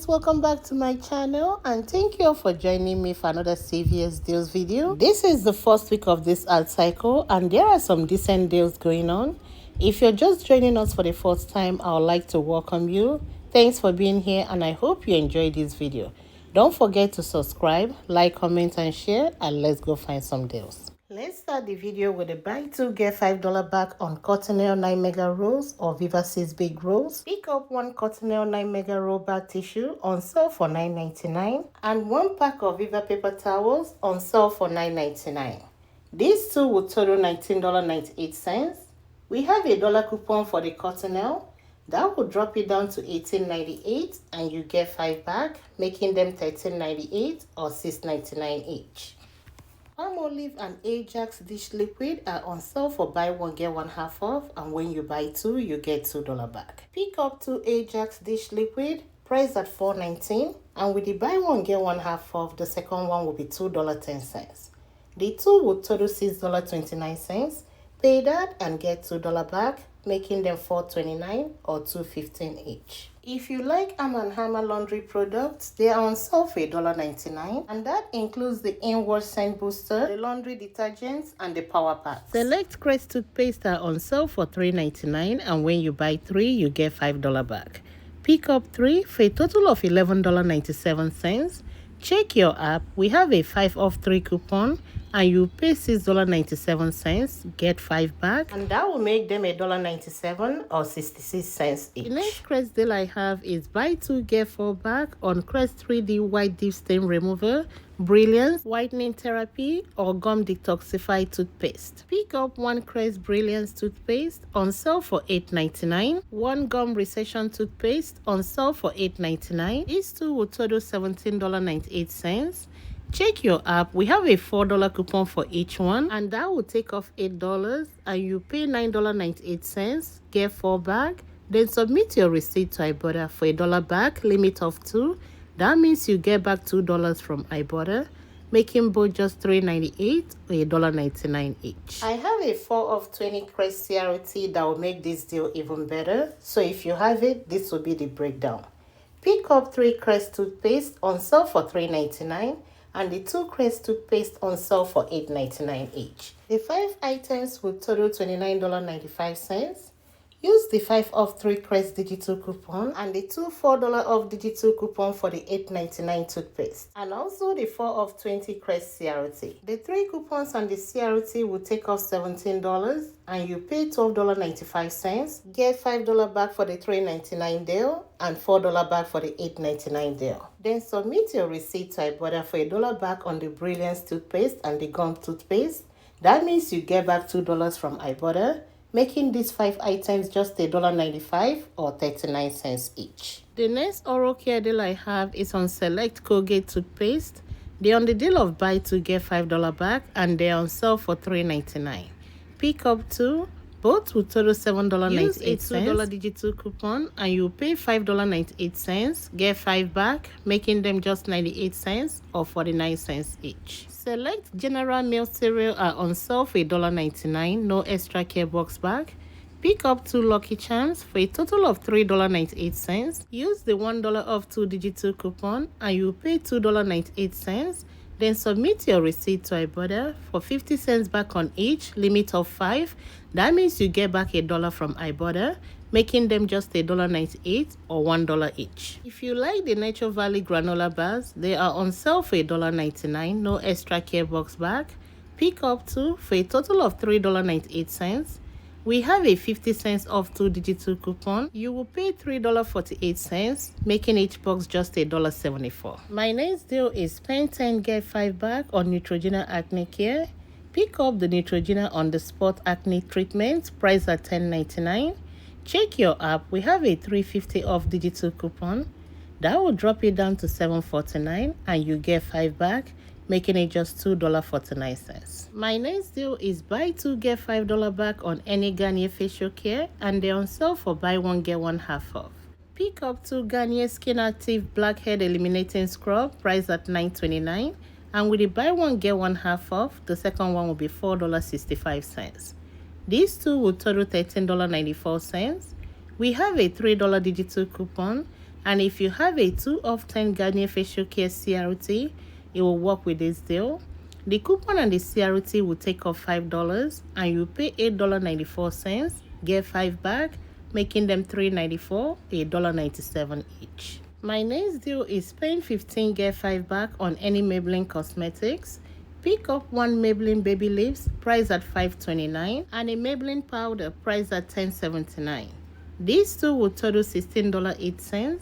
guys, welcome back to my channel and thank you all for joining me for another CVS deals video. This is the first week of this ad cycle and there are some decent deals going on. If you're just joining us for the first time, I would like to welcome you. Thanks for being here and I hope you enjoyed this video. Don't forget to subscribe, like, comment and share, and let's go find some deals. Let's start the video with a buy 2 get $5 back on Cottonelle 9 mega rolls or Viva 6 big rolls. Pick up one Cottonelle 9 mega roll bag tissue on sale for $9.99 and one pack of Viva paper towels on sale for $9.99. These two will total $19.98. We have a dollar coupon for the Cottonelle. That will drop it down to $18.98 and you get 5 back, making them $13.98 or $6.99 each. Palmolive and Ajax dish liquid are on sale for buy one get one half off, and when you buy two you get $2 back. Pick up 2 Ajax dish liquid priced at $4.19, and with the buy one get one half off, the second one will be $2.10. The two will total $6.29. Pay that and get $2 back, making them $4.29 or $2.15 each. If you like Arm & Hammer laundry products, they are on sale for $1.99, and that includes the inward scent booster, the laundry detergents, and the power pack. Select Crest toothpaste are on sale for $3.99, and when you buy 3, you get $5 back. Pick up 3 for a total of $11.97. Check your app. We have a 5 off 3 coupon and you pay $6.97, get 5 back, and that will make them $1.97 or 66 cents each. The next Crest deal I have is buy 2 get 4 back on Crest 3D white deep stain remover, Brilliance whitening therapy, or gum detoxify toothpaste. Pick up one Crest Brilliance toothpaste on sale for $8.99, one gum recession toothpaste on sale for $8.99. These two will total $17.98. Check your app. We have a $4 coupon for each one, and that will take off $8 and you pay $9.98, get 4 back, then submit your receipt to Ibotta for $1 back, limit of 2. That means you get back $2 from Ibotta, making both just $3.98 or $1.99 each. I have a 4 of 20 Crest CRT that will make this deal even better, so if you have it, this will be the breakdown. Pick up 3 Crest toothpaste on sale for $3.99 and the 2 Crest toothpaste on sale for $8.99 each. The 5 items will total $29.95. Use the 5 off 3 Crest digital coupon and the 2 $4 off digital coupon for the $8.99 toothpaste, and also the 4 off 20 Crest CRT. The 3 coupons on the CRT will take off $17 and you pay $12.95, get $5 back for the $3.99 deal and $4 back for the $8.99 deal. Then submit your receipt to Ibotta for $1 back on the Brilliance toothpaste and the gum toothpaste. That means you get back $2 from Ibotta, making these 5 items just $1.95 or 39 cents each. The next oral care deal I have is on select Colgate toothpaste. They're on the deal of buy 2 get $5 back and they're on sale for $3.99. Pick up 2. Both will total $7.98. Use a $2 digital coupon and you pay $5.98, get 5 back, making them just 98 cents or 49 cents each. Select General Milk cereal are on sale for $1.99, no extra care box bag. Pick up 2 Lucky Charms for a total of $3.98. Use the $1 off 2 digital coupon and you pay $2.98. Then submit your receipt to Ibotta for 50 cents back on each, limit of 5. That means you get back $1 from Ibotta, making them just $1.98 or $1 each. If you like the Nature Valley granola bars, they are on sale for $1.99, no extra care box bag. Pick up 2 for a total of $3.98. We have a 50 cents off 2 digital coupon. You will pay $3.48, making each box just $1.74. My next deal is spend 10 get 5 back on Neutrogena acne care. Pick up the Neutrogena on the spot acne treatment priced at $10.99. Check your app. We have a $3.50 off digital coupon. That will drop it down to $7.49 and you get 5 back, making it just $2.49. My next deal is buy 2 get $5 back on any Garnier facial care and they're on sale for buy 1 get 1 half off. Pick up 2 Garnier Skin Active Blackhead Eliminating Scrub priced at $9.29, and with the buy 1 get 1 half off, the second one will be $4.65. These two will total $13.94. We have a $3 digital coupon And if you have a 2 of 10 Garnier Facial Care CRT, it will work with this deal. The coupon and the CRT will take off $5 and you pay $8.94, get 5 back, making them $3.94, $1.97 each. My next deal is spend 15, get 5 back on any Maybelline cosmetics. Pick up one Maybelline Baby Lips priced at $5.29 and a Maybelline powder priced at $10.79. These two will total $16.08.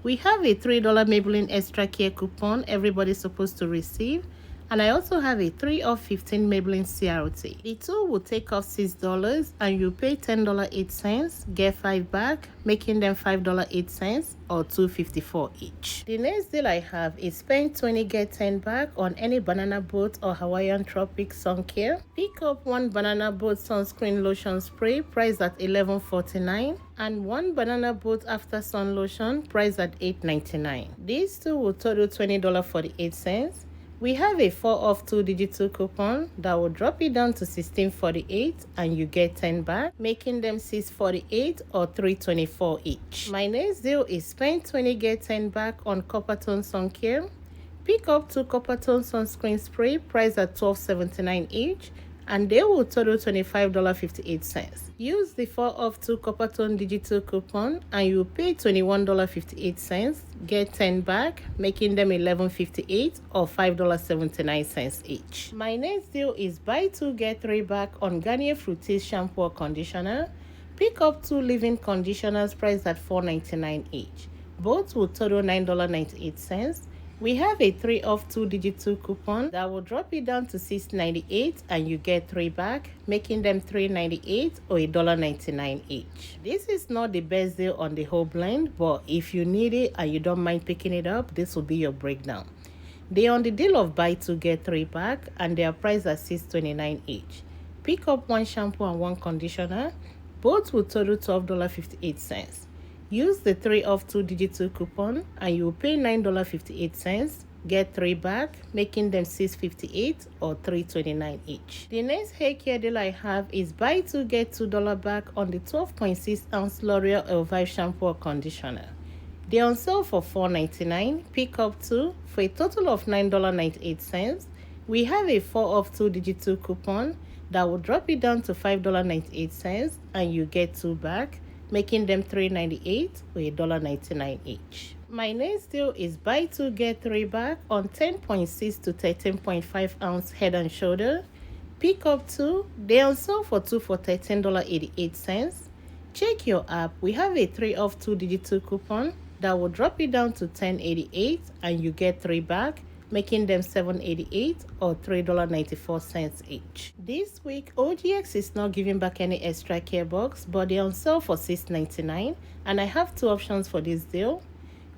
We have a $3 Maybelline Extra Care coupon everybody's supposed to receive. And I also have a 3 of 15 Maybelline CRT. The two will take off $6 and you pay $10.08, get 5 back, making them $5.08 or $2.54 each. The next deal I have is spend 20, get 10 back on any Banana Boat or Hawaiian Tropic sun care. Pick up one Banana Boat sunscreen lotion spray priced at $11.49 and one Banana Boat after sun lotion priced at $8.99. These two will total $20.48. We have a 4 off 2 digital coupon that will drop it down to $16.48 and you get 10 back, making them $6.48 or $3.24 each. My next deal is spend 20, get 10 back on Coppertone sun care. Pick up 2 Coppertone sunscreen spray priced at $12.79 each and they will total $25.58. Use the 4 off 2 Coppertone digital coupon and you pay $21.58, get 10 back, making them $11.58 or $5.79 each. My next deal is buy 2, get 3 back on Garnier Fructis shampoo or conditioner. Pick up 2 leave-in conditioners priced at $4.99 each. Both will total $9.98. We have a 3 off 2 digital coupon that will drop it down to $6.98 and you get 3 back, making them $3.98 or $1.99 each. This is not the best deal on the whole blend, but if you need it and you don't mind picking it up, this will be your breakdown. They are on the deal of buy 2, get 3 back and they are priced at $6.29 each. Pick up one shampoo and one conditioner. Both will total $12.58. Use the 3 off 2 digital coupon and you will pay $9.58, get 3 back, making them $6.58 or $3.29 each. The next hair care deal I have is buy 2, get $2 back on the 12.6 ounce L'Oreal Elvive shampoo or conditioner. They are on sale for $4.99. Pick up 2 for a total of $9.98. We have a 4 off 2 digital coupon that will drop it down to $5.98 and you get 2 back, making them $3.98 or $1.99 each. My next deal is buy 2, get 3 back on 10.6 to 13.5 ounce Head and Shoulder. Pick up 2. They are on sale for 2 for $13.88. Check your app. We have a 3 off 2 digital coupon that will drop it down to $10.88 and you get 3 back, making them $7.88 or $3.94 each. This week, OGX is not giving back any extra care box, but they're on sale for $6.99 and I have 2 options for this deal.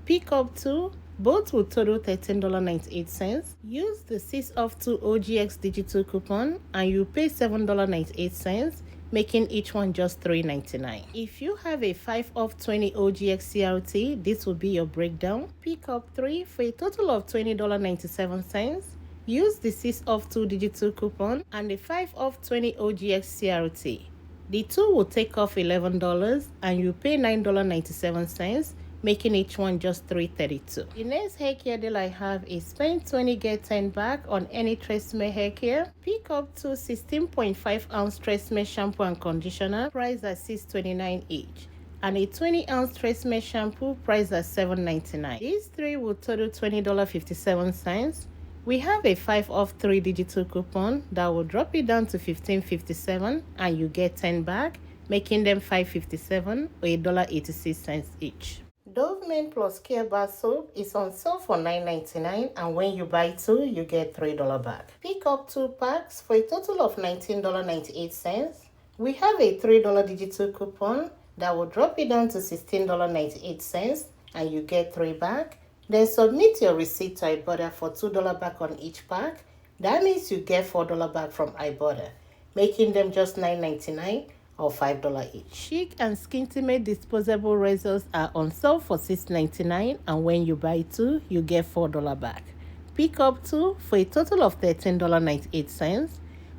Pick up 2. Both will total $13.98. Use the 6 off 2 OGX digital coupon and you pay $7.98, making each one just $3.99. If you have a 5 off 20 OGX CRT, this will be your breakdown. Pick up 3 for a total of $20.97. Use the 6 off 2 digital coupon and the 5 off 20 OGX CRT. The two will take off $11 and you pay $9.97, making each one just $3.32. The next hair care deal I have is spend 20, get 10 back on any Tresemme hair care. Pick up 2 16.5 ounce Tresemme shampoo and conditioner priced at $6.29 each and a 20 ounce Tresemme shampoo priced at $7.99. These 3 will total $20.57. We have a 5 off 3 digital coupon that will drop it down to $15.57 and you get 10 back, making them $5.57 or $1.86 each. Dove Men Plus Care Bar Soap is on sale for $9.99 and when you buy 2, you get $3 back. Pick up 2 packs for a total of $19.98. We have a $3 digital coupon that will drop it down to $16.98 and you get 3 back. Then submit your receipt to Ibotta for $2 back on each pack. That means you get $4 back from Ibotta, making them just $9.99 or $5 each. Chic and Skintimate disposable razors are on sale for $6.99 and when you buy 2, you get $4 back. Pick up 2 for a total of $13.98.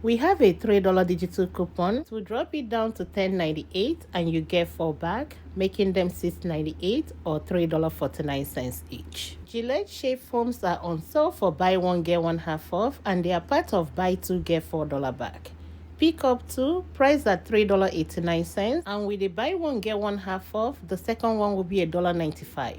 We have a $3 digital coupon. To drop it down to $10.98 and you get 4 back, making them $6.98 or $3.49 each. Gillette shave foams are on sale for buy one get one half off, and they are part of buy two get $4 back. Pick up two, priced at $3.89, and with the buy one get one half off, the second one will be $1.95.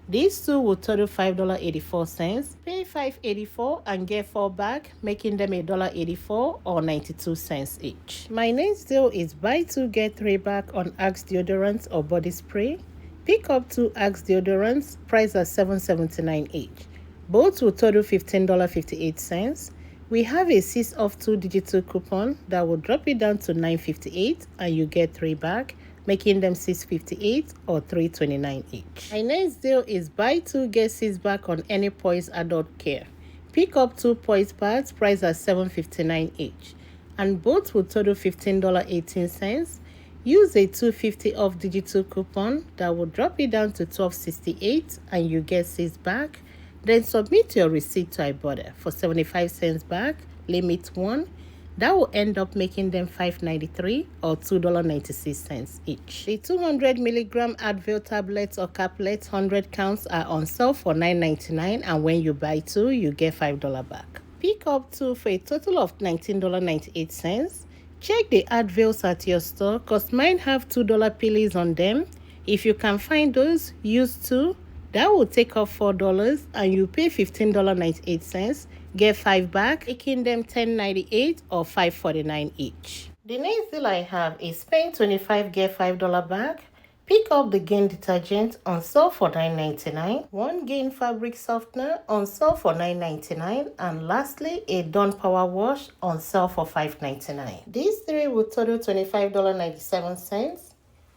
These two will total $5.84. Pay $5.84 and get 4 back, making them $1.84 or 92 cents each. My next deal is buy 2 get 3 back on Axe deodorants or body spray. Pick up 2 Axe deodorants, priced at $7.79 each. Both will total $15.58. We have a 6 off 2 digital coupon that will drop it down to $9.58 and you get 3 back, making them $6.58 or $3.29 each. My next deal is buy 2 get 6 back on any Poise adult care. Pick up 2 Poise pads, priced at $7.59 each, and both will total $15.18. Use a $2.50 off digital coupon that will drop it down to $12.68 and you get 6 back. Then submit your receipt to Ibotta for 75 cents back, limit 1. That will end up making them $5.93 or $2.96 each. The 200 milligram Advil tablets or caplets 100 counts are on sale for $9.99, and when you buy 2, you get $5 back. Pick up 2 for a total of $19.98. Check the Advils at your store, cause mine have $2 pillies on them. If you can find those, use 2. That will take off $4 and you pay $15.98. Get 5 back, making them $10.98 or $5.49 each. The next deal I have is spend $25 get $5 back. Pick up the Gain detergent on sale for $9.99. 1 Gain fabric softener on sale for $9.99. And lastly, a Dawn Power Wash on sale for $5.99. These 3 will total $25.97.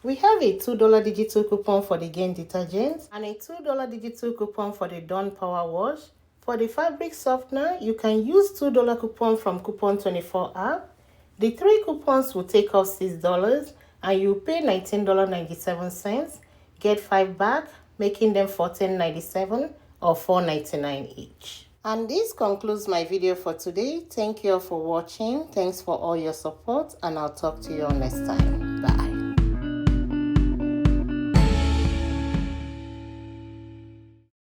We have a $2 digital coupon for the Gain detergent and a $2 digital coupon for the Dawn Power Wash. For the fabric softener, you can use $2 coupon from Coupon 24 app. The 3 coupons will take off $6 and you pay $19.97. Get 5 back, making them $14.97 or $4.99 each. And this concludes my video for today. Thank you all for watching. Thanks for all your support, and I'll talk to you all next time. Bye.